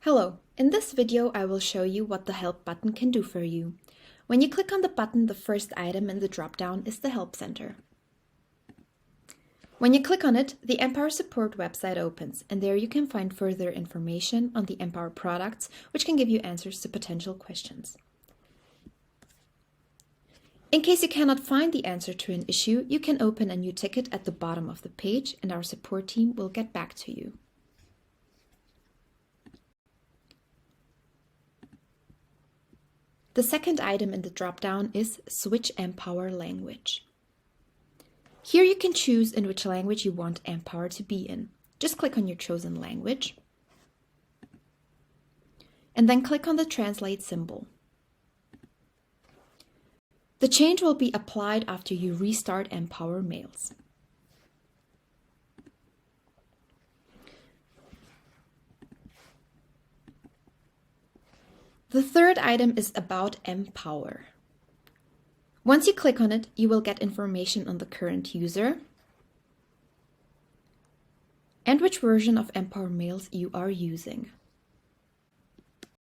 Hello, in this video I will show you what the Help button can do for you. When you click on the button, the first item in the drop-down is the Help Center. When you click on it, the Empower Support website opens, and there you can find further information on the Empower products, which can give you answers to potential questions. In case you cannot find the answer to an issue, you can open a new ticket at the bottom of the page, and our support team will get back to you. The second item in the drop-down is Switch Empower Language. Here you can choose in which language you want Empower to be in. Just click on your chosen language and then click on the translate symbol. The change will be applied after you restart Empower Mails. The third item is about Empower. Once you click on it, you will get information on the current user and which version of Empower Mails you are using.